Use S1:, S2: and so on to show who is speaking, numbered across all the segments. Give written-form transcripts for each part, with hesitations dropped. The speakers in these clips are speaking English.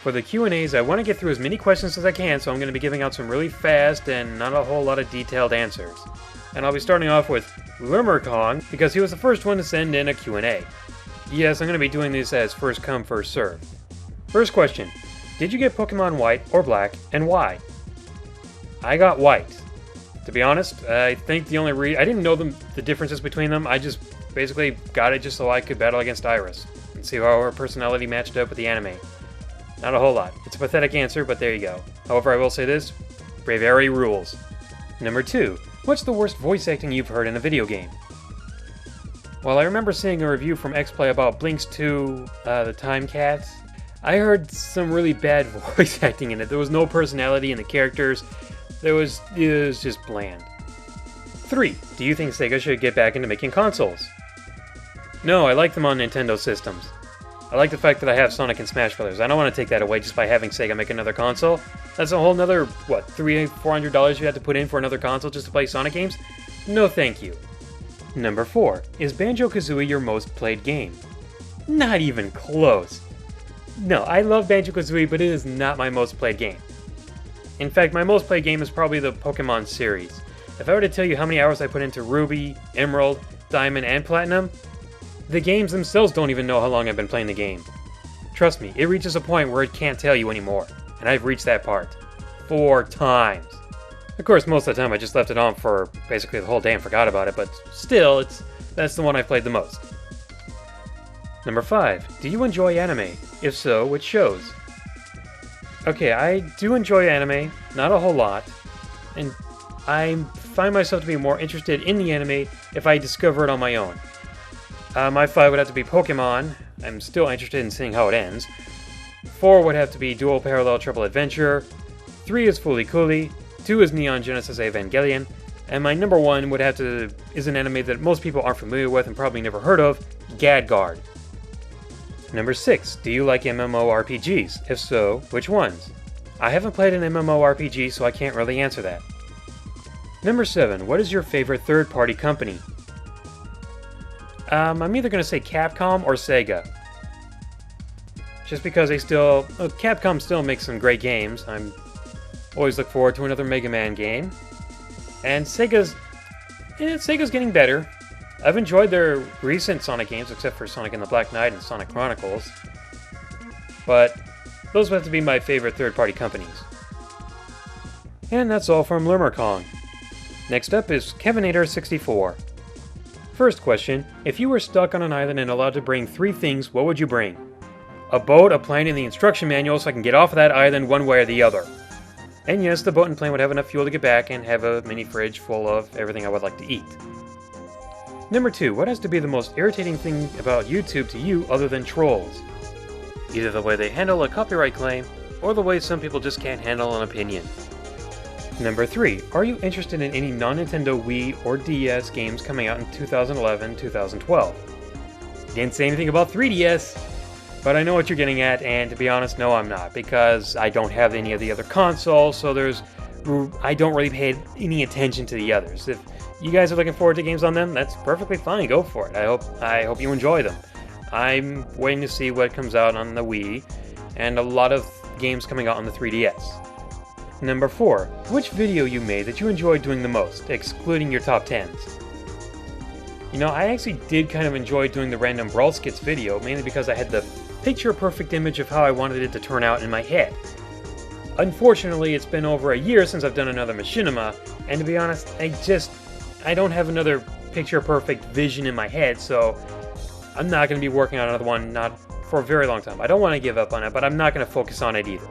S1: For the Q&As, I want to get through as many questions as I can, so I'm going to be giving out some really fast and not a whole lot of detailed answers. And I'll be starting off with Lemurkong, because he was the first one to send in a Q&A. Yes, I'm going to be doing this as first come, first serve. First question, did you get Pokemon White or Black, and why? I got White. To be honest, I think the only I didn't know the differences between them. I just basically got it just so I could battle against Iris and see how her personality matched up with the anime. Not a whole lot. It's a pathetic answer, but there you go. However, I will say this, bravery rules. Number 2, what's the worst voice acting you've heard in a video game? Well, I remember seeing a review from XPlay about Blink's 2, the Time Cat. I heard some really bad voice acting in it. There was no personality in the characters. It was just bland. 3, do you think Sega should get back into making consoles? No, I like them on Nintendo systems. I like the fact that I have Sonic and Smash Brothers. I don't want to take that away just by having Sega make another console. That's a whole nother, what, $300-400 you have to put in for another console just to play Sonic games? No thank you. Number 4, is Banjo-Kazooie your most played game? Not even close. No, I love Banjo-Kazooie, but it is not my most played game. In fact, my most played game is probably the Pokemon series. If I were to tell you how many hours I put into Ruby, Emerald, Diamond, and Platinum, the games themselves don't even know how long I've been playing the game. Trust me, it reaches a point where it can't tell you anymore, and I've reached that part 4 times. Of course, most of the time I just left it on for basically the whole day and forgot about it, but still, that's the one I've played the most. Number 5, do you enjoy anime? If so, which shows? Okay, I do enjoy anime, not a whole lot, and I find myself to be more interested in the anime if I discover it on my own. My 5 would have to be Pokemon. I'm still interested in seeing how it ends. 4 would have to be Dual Parallel Triple Adventure. 3 is Fooly Cooly. 2 is Neon Genesis Evangelion. And my number 1 is an anime that most people aren't familiar with and probably never heard of, Gadgard. Number 6, do you like MMORPGs? If so, which ones? I haven't played an MMORPG, so I can't really answer that. Number 7, what is your favorite third-party company? I'm either going to say Capcom or Sega. Just because Capcom still makes some great games. I'm always look forward to another Mega Man game. And Sega's getting better. I've enjoyed their recent Sonic games, except for Sonic and the Black Knight and Sonic Chronicles. But those would have to be my favorite third-party companies. And that's all from Lemurkong. Next up is Kevinator64. First question, if you were stuck on an island and allowed to bring 3 things, what would you bring? A boat, a plane, and the instruction manual so I can get off of that island one way or the other. And yes, the boat and plane would have enough fuel to get back and have a mini fridge full of everything I would like to eat. Number 2, what has to be the most irritating thing about YouTube to you other than trolls? Either the way they handle a copyright claim, or the way some people just can't handle an opinion. Number 3, are you interested in any non-Nintendo Wii or DS games coming out in 2011-2012? Didn't say anything about 3DS, but I know what you're getting at, and to be honest, no I'm not, because I don't have any of the other consoles, so I don't really pay any attention to the others. If you guys are looking forward to games on them, that's perfectly fine, go for it. I hope you enjoy them. I'm waiting to see what comes out on the Wii, and a lot of games coming out on the 3DS. Number 4, which video you made that you enjoyed doing the most, excluding your top 10s? You know, I actually did kind of enjoy doing the random Brawl Skits video, mainly because I had the picture-perfect image of how I wanted it to turn out in my head. Unfortunately, it's been over a year since I've done another Machinima, and to be honest, I don't have another picture-perfect vision in my head, so I'm not going to be working on another one, not for a very long time. I don't want to give up on it, but I'm not going to focus on it either.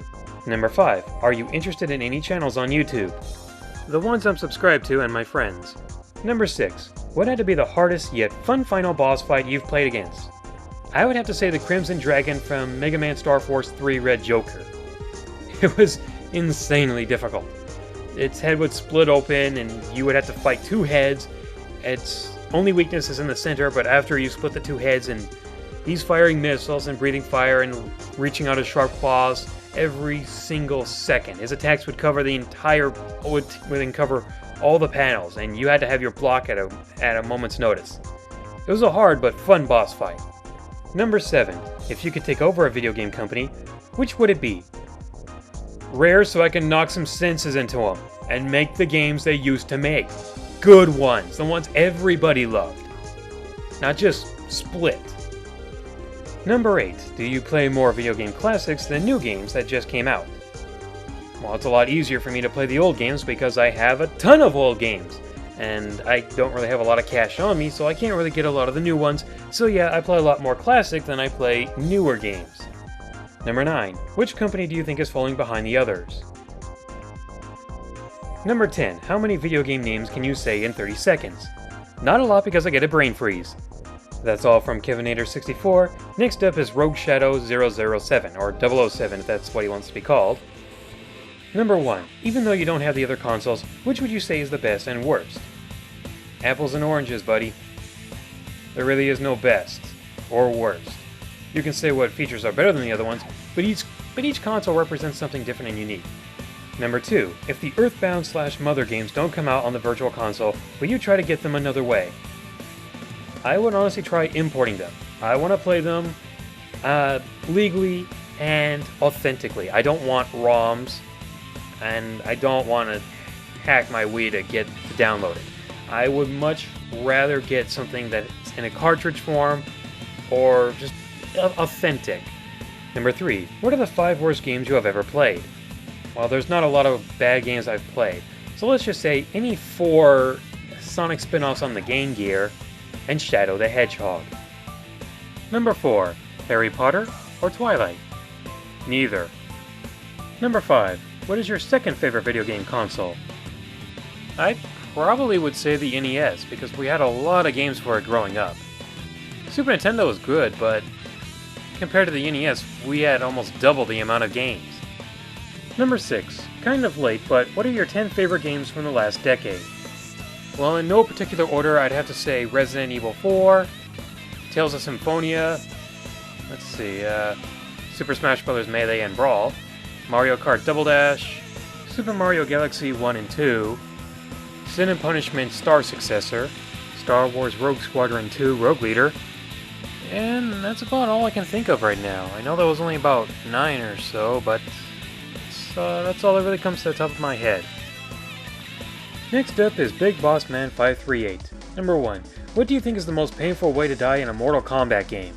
S1: Number 5, are you interested in any channels on YouTube? The ones I'm subscribed to and my friends. Number 6, what had to be the hardest yet fun final boss fight you've played against? I would have to say the Crimson Dragon from Mega Man Star Force 3 Red Joker. It was insanely difficult. Its head would split open and you would have to fight 2 heads. Its only weakness is in the center, but after you split the 2 heads and he's firing missiles and breathing fire and reaching out his sharp claws every single second. His attacks would cover would cover all the panels, and you had to have your block at a moment's notice. It was a hard but fun boss fight. Number 7. If you could take over a video game company, which would it be? Rare so I can knock some senses into them and make the games they used to make. Good ones, the ones everybody loved. Not just split. Number 8. Do you play more video game classics than new games that just came out? Well, it's a lot easier for me to play the old games because I have a ton of old games. And I don't really have a lot of cash on me, so I can't really get a lot of the new ones. So yeah, I play a lot more classic than I play newer games. Number 9. Which company do you think is falling behind the others? Number 10. How many video game names can you say in 30 seconds? Not a lot because I get a brain freeze. That's all from KevinAder64. Next up is Rogue Shadow 007, or 007 if that's what he wants to be called. Number 1. Even though you don't have the other consoles, which would you say is the best and worst? Apples and oranges, buddy. There really is no best or worst. You can say what features are better than the other ones, but each console represents something different and unique. Number 2. If the Earthbound/Mother games don't come out on the Virtual Console, will you try to get them another way? I would honestly try importing them. I want to play them legally and authentically. I don't want ROMs, and I don't want to hack my Wii to get to download it. I would much rather get something that's in a cartridge form or just authentic. Number 3. What are the 5 worst games you have ever played? Well, there's not a lot of bad games I've played, so let's just say any 4 Sonic spin-offs on the Game Gear and Shadow the Hedgehog. Number 4. Harry Potter or Twilight? Neither. Number 5. What is your second favorite video game console? I probably would say the NES, because we had a lot of games for it growing up. Super Nintendo was good, but compared to the NES, we had almost double the amount of games. Number 6. Kind of late, but what are your 10 favorite games from the last decade? Well, in no particular order, I'd have to say Resident Evil 4, Tales of Symphonia, let's see, Super Smash Bros. Melee and Brawl, Mario Kart Double Dash, Super Mario Galaxy 1 and 2, Sin and Punishment Star Successor, Star Wars Rogue Squadron 2 Rogue Leader, and that's about all I can think of right now. I know there was only about 9 or so, but that's all that really comes to the top of my head. Next up is Big Boss Man 538. Number 1. What do you think is the most painful way to die in a Mortal Kombat game?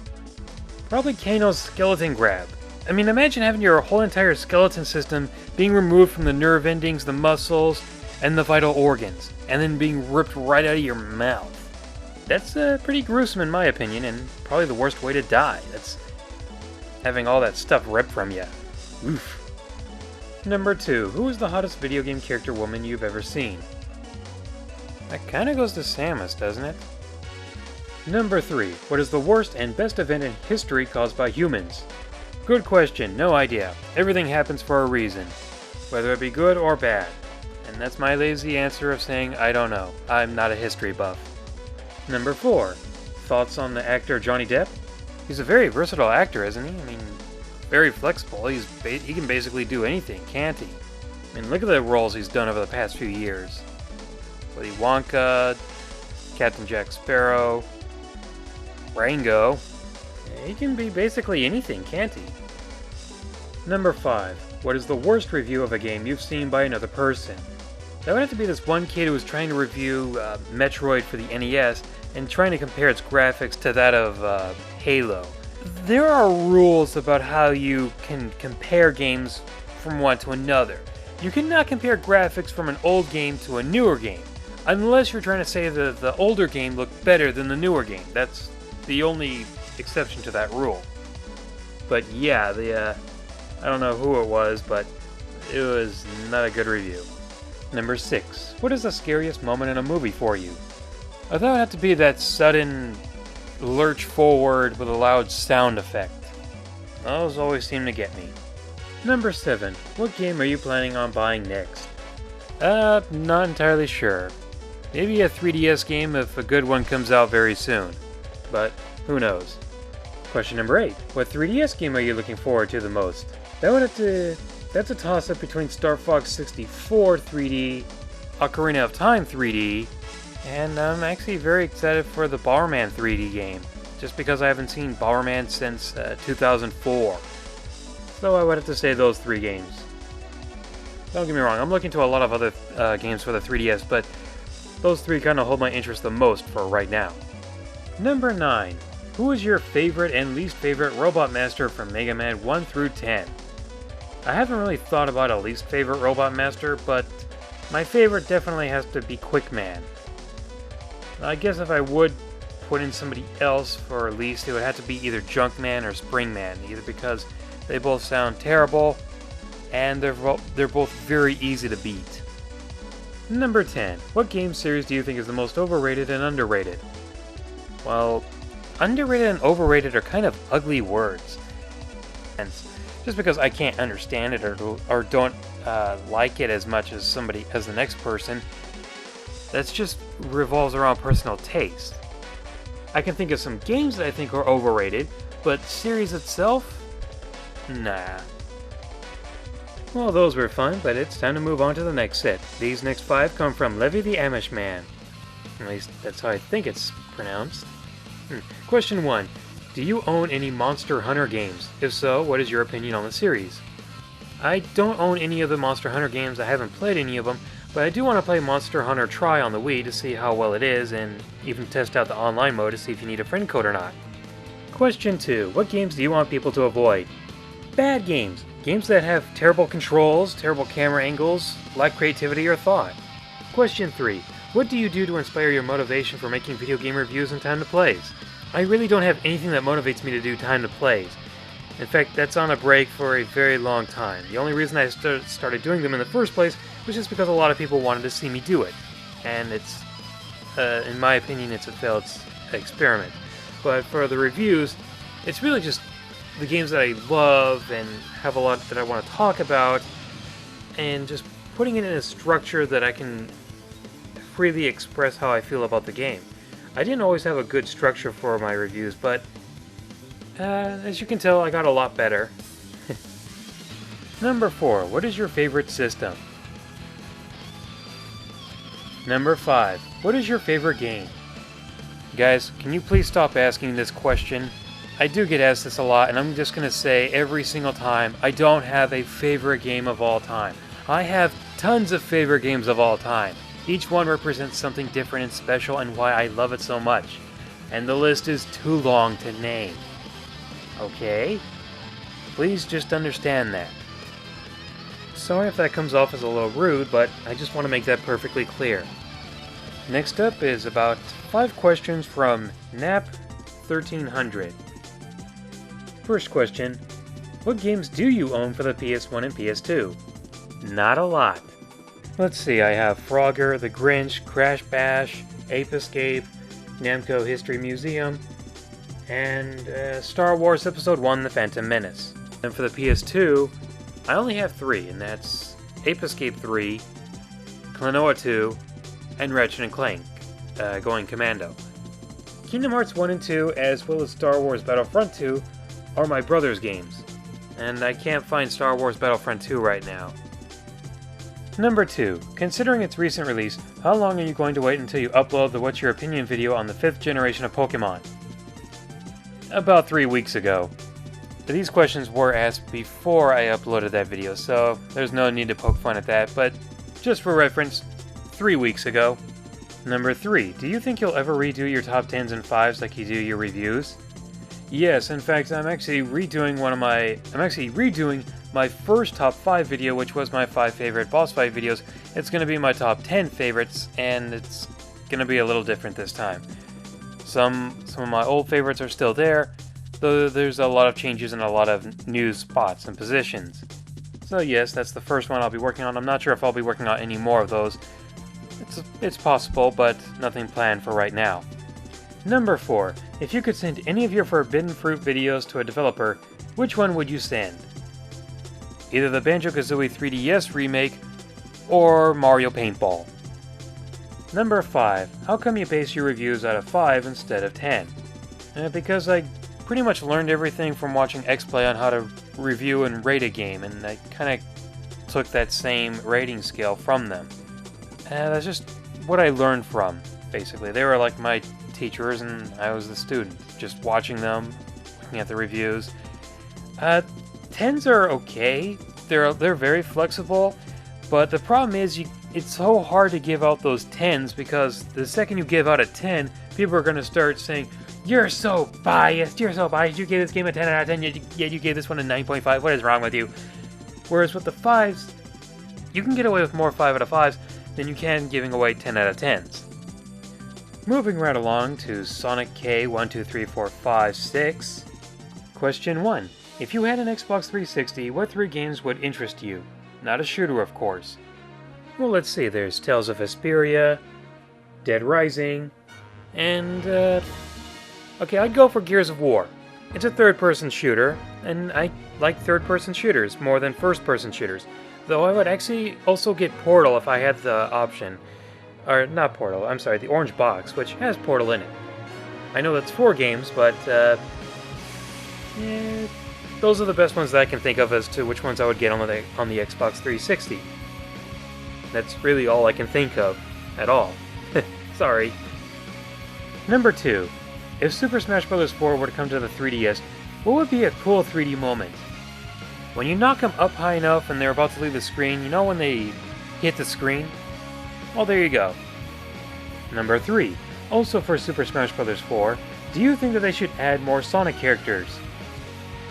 S1: Probably Kano's skeleton grab. I mean, imagine having your whole entire skeleton system being removed from the nerve endings, the muscles, and the vital organs, and then being ripped right out of your mouth. That's pretty gruesome in my opinion, and probably the worst way to die. That's having all that stuff ripped from you. Oof. Number 2. Who is the hottest video game character woman you've ever seen? That kinda goes to Samus, doesn't it? Number 3. What is the worst and best event in history caused by humans? Good question, no idea. Everything happens for a reason, whether it be good or bad. And that's my lazy answer of saying I don't know. I'm not a history buff. Number 4. Thoughts on the actor Johnny Depp? He's a very versatile actor, isn't he? I mean, very flexible. He can basically do anything, can't he? I mean, look at the roles he's done over the past few years. Willy Wonka, Captain Jack Sparrow, Rango. He can be basically anything, can't he? Number 5. What is the worst review of a game you've seen by another person? That would have to be this one kid who was trying to review Metroid for the NES and trying to compare its graphics to that of Halo. There are rules about how you can compare games from one to another. You cannot compare graphics from an old game to a newer game, unless you're trying to say that the older game looked better than the newer game. That's the only exception to that rule. But yeah, I don't know who it was, but it was not a good review. Number 6. What is the scariest moment in a movie for you? I thought it had to be that sudden lurch forward with a loud sound effect. Those always seem to get me. Number 7. What game are you planning on buying next? Not entirely sure. Maybe a 3DS game if a good one comes out very soon. But who knows? Question number 8. What 3DS game are you looking forward to the most? That's a toss-up between Star Fox 64 3D, Ocarina of Time 3D, and I'm actually very excited for the Bomberman 3D game, just because I haven't seen Bomberman since 2004. So I would have to say those 3 games. Don't get me wrong, I'm looking to a lot of other games for the 3DS, but those 3 kind of hold my interest the most for right now. Number 9. Who is your favorite and least favorite Robot Master from Mega Man 1 through 10? I haven't really thought about a least favorite Robot Master, but my favorite definitely has to be Quickman. I guess if I would put in somebody else for least, it would have to be either Junkman or Springman, either because they both sound terrible, and they're both very easy to beat. Number 10. What game series do you think is the most overrated and underrated? Well, underrated and overrated are kind of ugly words. And just because I can't understand it or don't like it as much as the next person, that's just revolves around personal taste. I can think of some games that I think are overrated, but series itself? Nah. Well, those were fun, but it's time to move on to the next set. These next 5 come from Levy TheAmishMan. At least that's how I think it's pronounced. Question 1. Do you own any Monster Hunter games? If so, what is your opinion on the series? I don't own any of the Monster Hunter games, I haven't played any of them, but I do want to play Monster Hunter Tri on the Wii to see how well it is, and even test out the online mode to see if you need a friend code or not. Question 2. What games do you want people to avoid? Bad games. Games that have terrible controls, terrible camera angles, lack creativity or thought. Question 3. What do you do to inspire your motivation for making video game reviews and time to plays? I really don't have anything that motivates me to do time to plays. In fact, that's on a break for a very long time. The only reason I started doing them in the first place was just because a lot of people wanted to see me do it. And it's, in my opinion, it's a failed experiment. But for the reviews, it's really just the games that I love and have a lot that I want to talk about, and just putting it in a structure that I can freely express how I feel about the game. I didn't always have a good structure for my reviews, but as you can tell, I got a lot better. Number 4. What is your favorite system? Number 5. What is your favorite game? Guys, can you please stop asking this question? I do get asked this a lot, and I'm just going to say every single time, I don't have a favorite game of all time. I have tons of favorite games of all time. Each one represents something different and special and why I love it so much. And the list is too long to name. Okay? Please just understand that. Sorry if that comes off as a little rude, but I just want to make that perfectly clear. Next up is about 5 questions from Nap1300. First question. What games do you own for the PS1 and PS2? Not a lot. Let's see, I have Frogger, The Grinch, Crash Bash, Ape Escape, Namco History Museum, and Star Wars Episode 1, The Phantom Menace. And for the PS2, I only have 3, and that's Ape Escape 3, Klonoa 2, and Ratchet & Clank, Going Commando. Kingdom Hearts 1 and 2, as well as Star Wars Battlefront 2, are my brother's games, and I can't find Star Wars Battlefront 2 right now. Number 2. Considering its recent release, how long are you going to wait until you upload the What's Your Opinion video on the 5th generation of Pokemon? About 3 weeks ago. These questions were asked before I uploaded that video, so there's no need to poke fun at that, but just for reference, 3 weeks ago. Number 3. Do you think you'll ever redo your top 10s and 5s like you do your reviews? Yes, in fact, I'm actually redoing my first top 5 video, which was my 5 favorite boss fight videos. It's going to be my top 10 favorites, and it's going to be a little different this time. Some of my old favorites are still there, though there's a lot of changes and a lot of new spots and positions. So yes, that's the first one I'll be working on. I'm not sure if I'll be working on any more of those. It's possible, but nothing planned for right now. Number 4. If you could send any of your Forbidden Fruit videos to a developer, which one would you send? Either the Banjo-Kazooie 3DS remake, or Mario Paintball. Number 5. How come you base your reviews out of 5 instead of 10? Because I pretty much learned everything from watching XPlay on how to review and rate a game, and I kind of took that same rating scale from them. That's just what I learned from, basically. They were like my teachers and I was the student, just watching them, looking at the reviews. 10s are okay. They're very flexible, but the problem is it's so hard to give out those 10s because the second you give out a 10, people are going to start saying, "You're so biased. You're so biased. You gave this game a 10 out of 10, yet you gave this one a 9.5. What is wrong with you?" Whereas with the 5s, you can get away with more 5 out of 5s than you can giving away 10 out of 10s. Moving right along to Sonic K 1, 2, 3, 4, 5, 6. Question 1. If you had an Xbox 360, what 3 games would interest you? Not a shooter, of course. Well, let's see. There's Tales of Vesperia, Dead Rising, and, okay, I'd go for Gears of War. It's a third-person shooter, and I like third-person shooters more than first-person shooters. Though I would actually also get Portal if I had the option. Or, not Portal, I'm sorry, the Orange Box, which has Portal in it. I know that's 4 games, but, those are the best ones that I can think of as to which ones I would get on the Xbox 360. That's really all I can think of, at all. Sorry. Number 2. If Super Smash Bros. 4 were to come to the 3DS, what would be a cool 3D moment? When you knock them up high enough and they're about to leave the screen, you know when they hit the screen? Well, there you go. Number 3. Also for Super Smash Bros. 4, do you think that they should add more Sonic characters?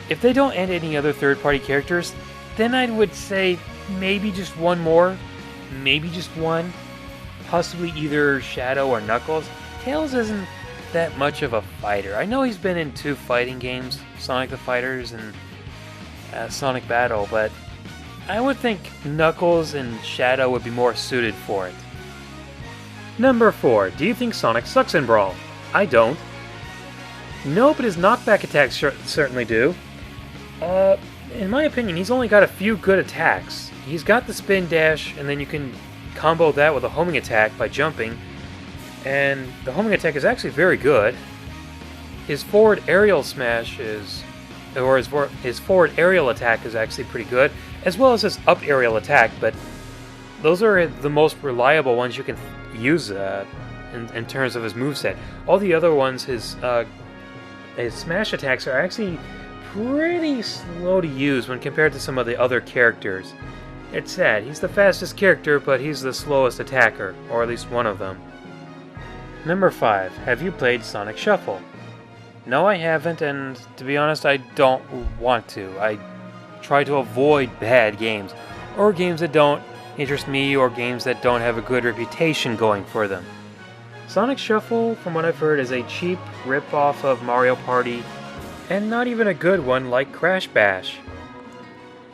S1: If they don't add any other third-party characters, then I would say maybe just one more. Maybe just one. Possibly either Shadow or Knuckles. Tails isn't that much of a fighter. I know he's been in 2 fighting games, Sonic the Fighters and Sonic Battle, but I would think Knuckles and Shadow would be more suited for it. Number 4. Do you think Sonic sucks in Brawl? I don't. No, but his knockback attacks certainly do. In my opinion, he's only got a few good attacks. He's got the spin dash, and then you can combo that with a homing attack by jumping. And the homing attack is actually very good. His forward aerial smash his forward aerial attack is actually pretty good, as well as his up aerial attack, but those are the most reliable ones you can use in terms of his moveset. All the other ones, his smash attacks are actually pretty slow to use when compared to some of the other characters. It's sad. He's the fastest character, but he's the slowest attacker, or at least one of them. Number 5. Have you played Sonic Shuffle? No, I haven't, and to be honest, I don't want to. I try to avoid bad games, or games that don't interest me, or games that don't have a good reputation going for them. Sonic Shuffle, from what I've heard, is a cheap rip-off of Mario Party, and not even a good one like Crash Bash.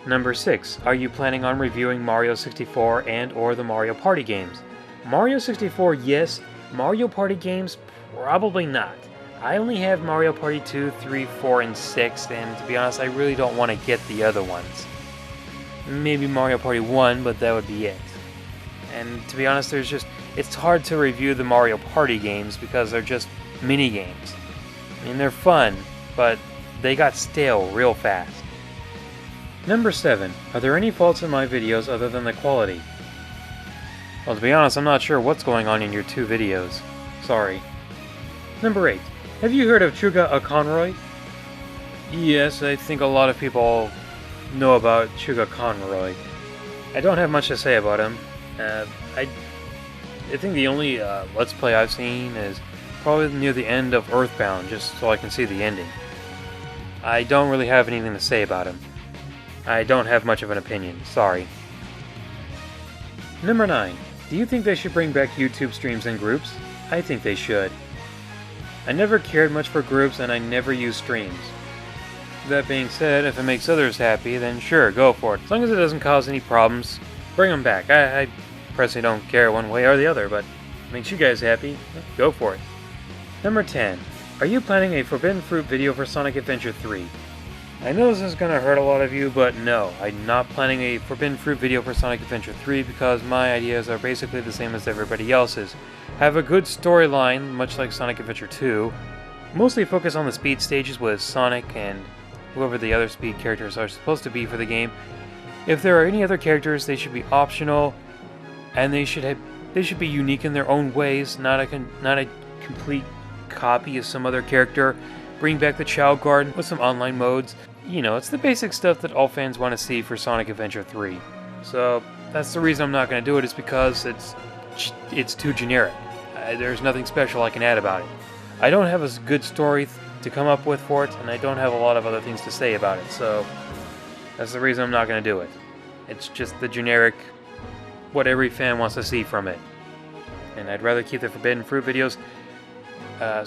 S1: Number 6. Are you planning on reviewing Mario 64 and or the Mario Party games? Mario 64, yes. Mario Party games, probably not. I only have Mario Party 2, 3, 4, and 6, and to be honest, I really don't want to get the other ones. Maybe Mario Party 1, but that would be it. And to be honest, it's hard to review the Mario Party games because they're just mini-games. I mean, they're fun, but they got stale real fast. Number 7. Are there any faults in my videos other than the quality? Well, to be honest, I'm not sure what's going on in your 2 videos. Sorry. Number 8. Have you heard of Chuga Conroy? Yes, I think a lot of people know about Chuga Conroy. I don't have much to say about him. I think the only Let's Play I've seen is probably near the end of Earthbound, just so I can see the ending. I don't really have anything to say about him. I don't have much of an opinion, sorry. Number 9. Do you think they should bring back YouTube streams and groups? I think they should. I never cared much for groups and I never use streams. That being said, if it makes others happy, then sure, go for it. As long as it doesn't cause any problems, bring them back. I personally don't care one way or the other, but if it makes you guys happy, go for it. Number 10. Are you planning a Forbidden Fruit video for Sonic Adventure 3? I know this is going to hurt a lot of you, but no, I'm not planning a Forbidden Fruit video for Sonic Adventure 3 because my ideas are basically the same as everybody else's. Have a good storyline, much like Sonic Adventure 2. Mostly focus on the speed stages with Sonic and whoever the other speed characters are supposed to be for the game. If there are any other characters, they should be optional, and they should be unique in their own ways, not a complete copy of some other character. bring back the Child Garden with some online modes. You know, it's the basic stuff that all fans want to see for Sonic Adventure 3. So that's the reason I'm not going to do it, is because it's too generic. There's nothing special I can add about it. I don't have a good story to come up with for it, and I don't have a lot of other things to say about it, so that's the reason I'm not going to do it. It's just the generic, what every fan wants to see from it. And I'd rather keep the Forbidden Fruit videos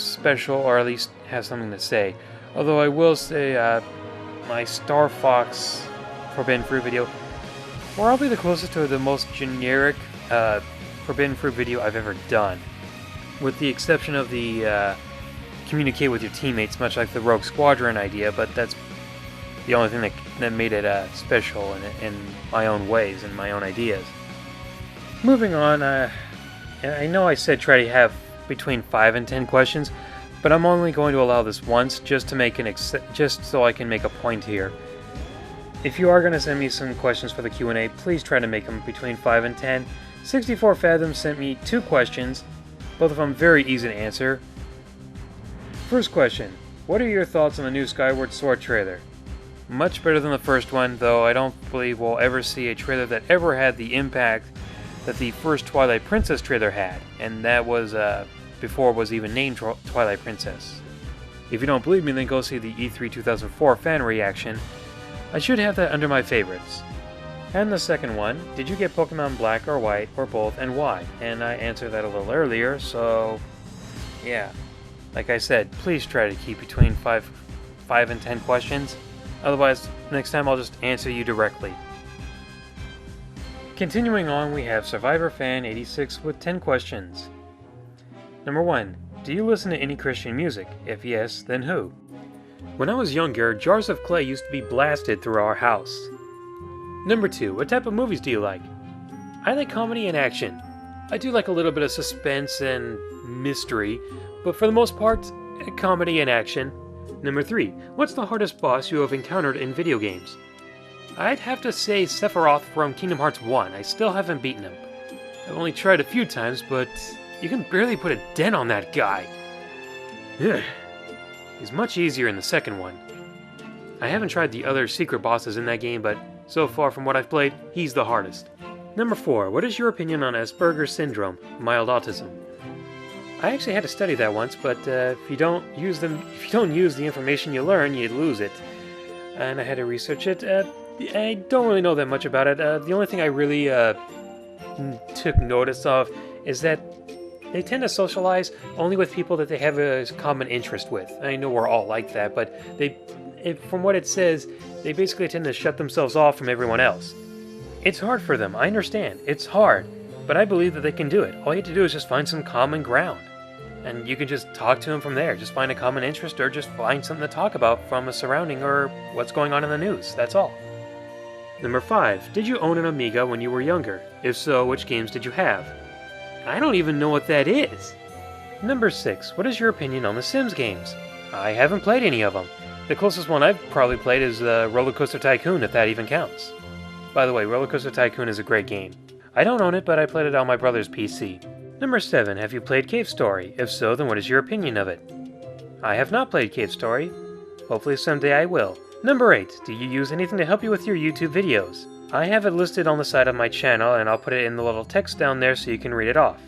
S1: special, or at least have something to say. Although I will say, my Star Fox Forbidden Fruit video, probably the closest to the most generic Forbidden Fruit video I've ever done. With the exception of the communicate with your teammates, much like the Rogue Squadron idea, but that's the only thing that made it special in my own ways and my own ideas. Moving on, I know I said try to have between 5 and 10 questions, but I'm only going to allow this once, just to make just so I can make a point here. If you are going to send me some questions for the Q&A, please try to make them between 5 and 10. 64 Fathoms sent me 2 questions, both of them very easy to answer. First question, what are your thoughts on the new Skyward Sword trailer? Much better than the first one, though I don't believe we'll ever see a trailer that ever had the impact that the first Twilight Princess trailer had, and that was before it was even named Twilight Princess. If you don't believe me, then go see the E3 2004 fan reaction. I should have that under my favorites. And the second one, did you get Pokemon Black or White, or both, and why? And I answered that a little earlier, so yeah. Like I said, please try to keep between 5 and 10 questions. Otherwise, next time I'll just answer you directly. Continuing on, we have Survivor Fan 86 with 10 questions. Number 1. Do you listen to any Christian music? If yes, then who? When I was younger, jars of clay used to be blasted through our house. Number 2. What type of movies do you like? I like comedy and action. I do like a little bit of suspense and mystery, but for the most part, comedy and action. Number 3. What's the hardest boss you have encountered in video games? I'd have to say Sephiroth from Kingdom Hearts 1. I still haven't beaten him. I've only tried a few times, but you can barely put a dent on that guy. Ugh. He's much easier in the second one. I haven't tried the other secret bosses in that game, but so far from what I've played, he's the hardest. Number 4. What is your opinion on Asperger's syndrome, mild autism? I actually had to study that once, but if you don't use the information you learn, you lose it. And I had to research it. I don't really know that much about it. The only thing I really took notice of is that they tend to socialize only with people that they have a common interest with. I know we're all like that, but from what it says, they basically tend to shut themselves off from everyone else. It's hard for them, I understand. It's hard, but I believe that they can do it. All you have to do is just find some common ground. And you can just talk to them from there. Just find a common interest, or just find something to talk about from a surrounding or what's going on in the news. That's all. Number 5. Did you own an Amiga when you were younger? If so, which games did you have? I don't even know what that is. Number 6. What is your opinion on the Sims games? I haven't played any of them. The closest one I've probably played is Roller Coaster Tycoon, if that even counts. By the way, Roller Coaster Tycoon is a great game. I don't own it, but I played it on my brother's PC. Number 7. Have you played Cave Story? If so, then what is your opinion of it? I have not played Cave Story. Hopefully someday I will. Number 8. Do you use anything to help you with your YouTube videos? I have it listed on the side of my channel, and I'll put it in the little text down there so you can read it off.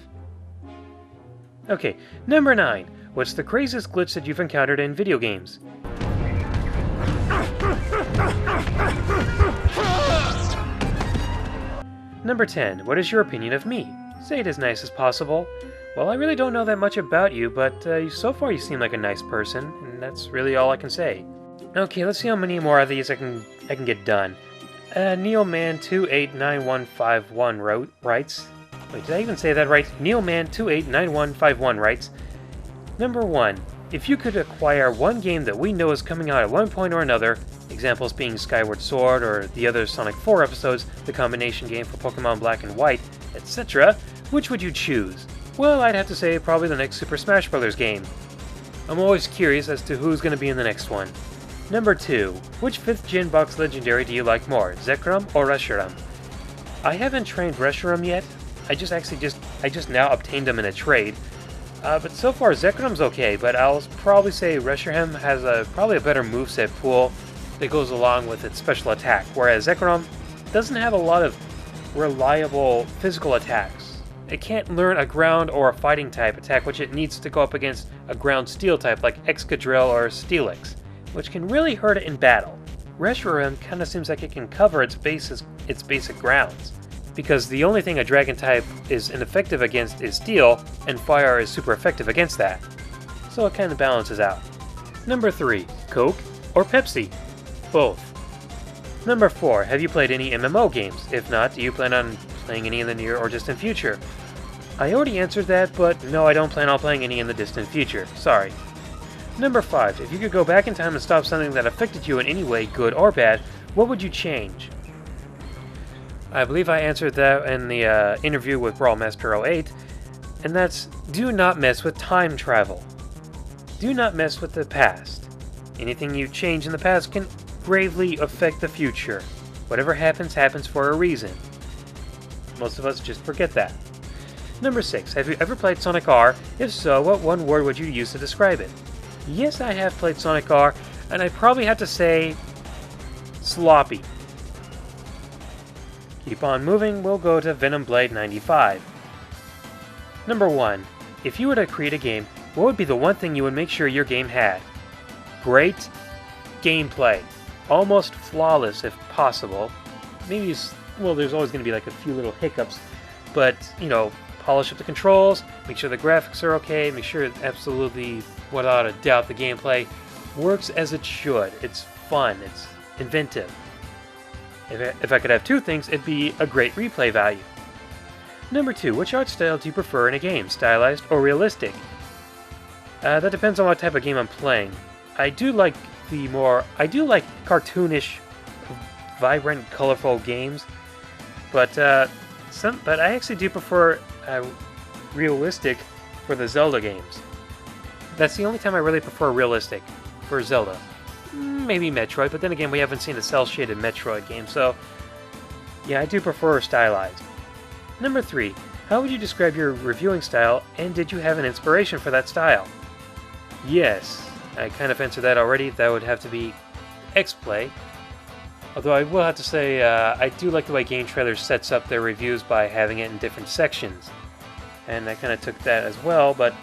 S1: Okay, number 9. What's the craziest glitch that you've encountered in video games? Number 10. What is your opinion of me? Say it as nice as possible. Well, I really don't know that much about you, but so far you seem like a nice person, and that's really all I can say. Okay, let's see how many more of these I can get done. Neilman289151 writes... Wait, did I even say that right? Neilman289151 writes... Number 1. If you could acquire one game that we know is coming out at one point or another, examples being Skyward Sword or the other Sonic 4 episodes, the combination game for Pokemon Black and White, etc., which would you choose? Well, I'd have to say probably the next Super Smash Bros. Game. I'm always curious as to who's going to be in the next one. Number 2. Which 5th Gen box legendary do you like more, Zekrom or Reshiram? I haven't trained Reshiram yet. I just now obtained him in a trade. But so far, Zekram's okay, but I'll probably say Reshiram has probably a better moveset pool that goes along with its special attack, whereas Zekrom doesn't have a lot of reliable physical attacks. It can't learn a ground or a fighting type attack, which it needs to go up against a ground steel type like Excadrill or Steelix, which can really hurt it in battle. Reshiram kind of seems like it can cover its basic grounds, because the only thing a dragon type is ineffective against is steel, and fire is super effective against that. So it kind of balances out. Number 3, Coke or Pepsi? Both. Number 4, have you played any MMO games? If not, do you plan on playing any in the near or distant future? I already answered that, but no, I don't plan on playing any in the distant future. Sorry. Number 5, if you could go back in time and stop something that affected you in any way, good or bad, what would you change? I believe I answered that in the interview with Brawlmaster 08, and that's, do not mess with time travel. Do not mess with the past. Anything you change in the past can gravely affect the future. Whatever happens, happens for a reason. Most of us just forget that. Number 6, have you ever played Sonic R? If so, what one word would you use to describe it? Yes, I have played Sonic R, and I probably have to say sloppy. Keep on moving, we'll go to Venom Blade 95. Number 1, if you were to create a game, what would be the one thing you would make sure your game had? Great gameplay. Almost flawless if possible. Maybe, well, there's always going to be like a few little hiccups, but, you know, polish up the controls, make sure the graphics are okay, make sure absolutely, without a doubt, the gameplay works as it should. It's fun, it's inventive. If I could have two things, it'd be a great replay value. Number 2, which art style do you prefer in a game, stylized or realistic? That depends on what type of game I'm playing. I do like cartoonish, vibrant, colorful games, but I actually do prefer realistic for the Zelda games. That's the only time I really prefer realistic for Zelda. Maybe Metroid, but then again, we haven't seen a cel-shaded Metroid game, so yeah, I do prefer stylized. Number 3, how would you describe your reviewing style, and did you have an inspiration for that style? Yes, I kind of answered that already. That would have to be X-Play. Although I will have to say, I do like the way Game Trailers sets up their reviews by having it in different sections. And I kind of took that as well, but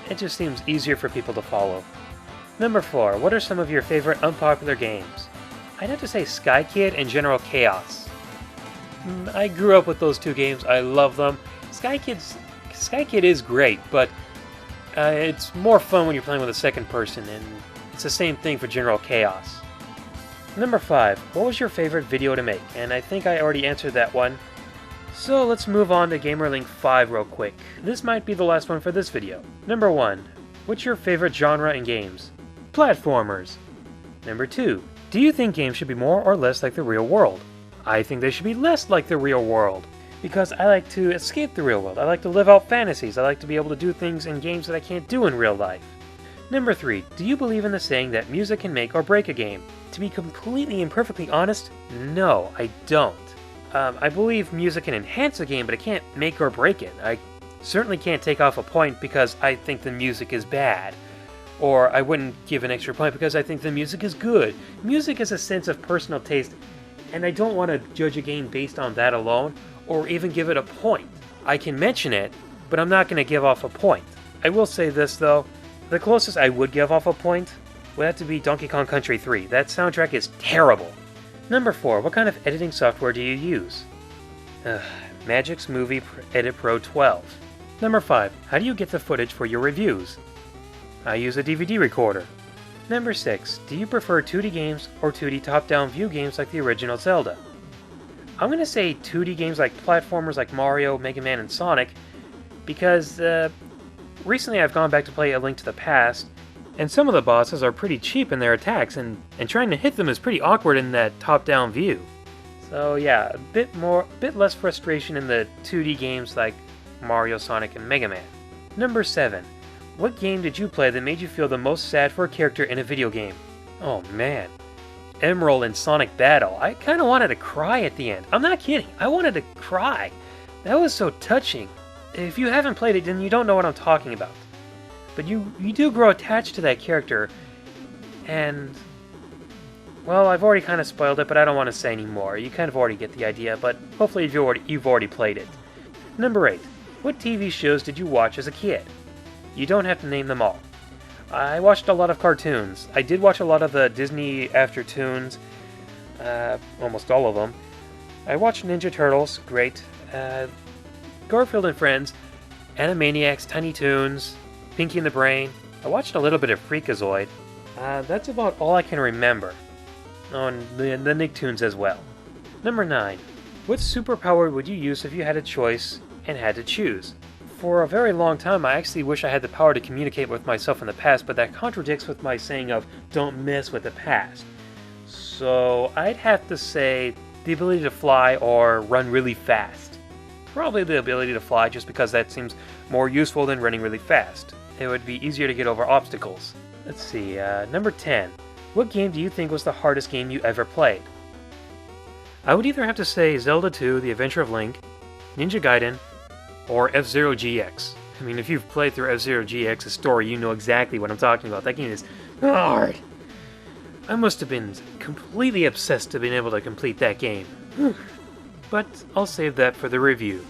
S1: it just seems easier for people to follow. Number 4, what are some of your favorite unpopular games? I'd have to say Sky Kid and General Chaos. I grew up with those two games. I love them. Sky Kid is great, but it's more fun when you're playing with a second person, and it's the same thing for General Chaos. Number 5, what was your favorite video to make? And I think I already answered that one. So let's move on to GamerLink 5 real quick. This might be the last one for this video. Number 1, what's your favorite genre in games? Platformers. Number 2, do you think games should be more or less like the real world? I think they should be less like the real world, because I like to escape the real world. I like to live out fantasies. I like to be able to do things in games that I can't do in real life. Number 3, do you believe in the saying that music can make or break a game? To be completely and perfectly honest, no, I don't. I believe music can enhance a game, but it can't make or break it. I certainly can't take off a point because I think the music is bad. Or I wouldn't give an extra point because I think the music is good. Music is a sense of personal taste, and I don't want to judge a game based on that alone, or even give it a point. I can mention it, but I'm not going to give off a point. I will say this though, the closest I would give off a point would have to be Donkey Kong Country 3. That soundtrack is terrible. Number 4, what kind of editing software do you use? Magic's Movie Edit Pro 12. Number 5, how do you get the footage for your reviews? I use a DVD recorder. Number 6, do you prefer 2D games or 2D top-down view games like the original Zelda? I'm going to say 2D games like platformers like Mario, Mega Man, and Sonic, because recently I've gone back to play A Link to the Past, and some of the bosses are pretty cheap in their attacks, and trying to hit them is pretty awkward in that top-down view. So yeah, a bit less frustration in the 2D games like Mario, Sonic, and Mega Man. Number 7, what game did you play that made you feel the most sad for a character in a video game? Oh man, Emerald in Sonic Battle. I kind of wanted to cry at the end. I'm not kidding, I wanted to cry. That was so touching. If you haven't played it, then you don't know what I'm talking about. but you do grow attached to that character, and well, I've already kind of spoiled it, but I don't want to say any more. You kind of already get the idea, but hopefully you've already played it. Number 8. What TV shows did you watch as a kid? You don't have to name them all. I watched a lot of cartoons. I did watch a lot of the Disney Aftertoons, almost all of them. I watched Ninja Turtles, great. Garfield and Friends, Animaniacs, Tiny Toons, Pinky and the Brain. I watched a little bit of Freakazoid. That's about all I can remember. Oh, and the Nicktoons as well. Number 9. What superpower would you use if you had a choice and had to choose? For a very long time, I actually wish I had the power to communicate with myself in the past, but that contradicts with my saying of don't mess with the past. So I'd have to say the ability to fly or run really fast. Probably the ability to fly, just because that seems more useful than running really fast. It would be easier to get over obstacles. Let's see, number 10. What game do you think was the hardest game you ever played? I would either have to say Zelda 2, The Adventure of Link, Ninja Gaiden, or F-Zero GX. I mean, if you've played through F-Zero GX's story, you know exactly what I'm talking about. That game is hard. I must have been completely obsessed to being able to complete that game. But I'll save that for the review.